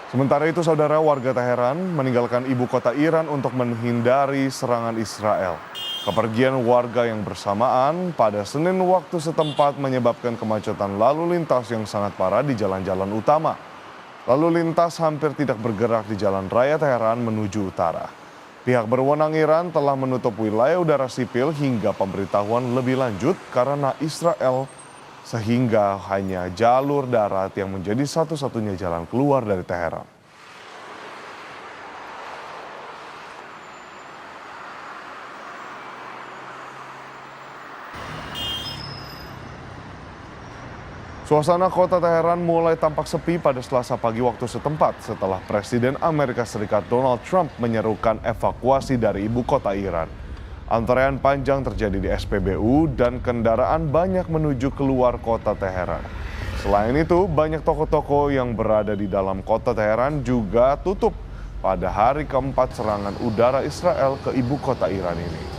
Sementara itu, saudara, warga Teheran meninggalkan ibu kota Iran untuk menghindari serangan Israel. Kepergian warga yang bersamaan pada Senin waktu setempat menyebabkan kemacetan lalu lintas yang sangat parah di jalan-jalan utama. Lalu lintas hampir tidak bergerak di jalan raya Teheran menuju utara. Pihak berwenang Iran telah menutup wilayah udara sipil hingga pemberitahuan lebih lanjut karena Israel, sehingga hanya jalur darat yang menjadi satu-satunya jalan keluar dari Teheran. Suasana kota Teheran mulai tampak sepi pada Selasa pagi waktu setempat setelah Presiden Amerika Serikat Donald Trump menyerukan evakuasi dari ibu kota Iran. Antrean panjang terjadi di SPBU dan kendaraan banyak menuju keluar kota Teheran. Selain itu, banyak toko-toko yang berada di dalam kota Teheran juga tutup pada hari keempat serangan udara Israel ke ibu kota Iran ini.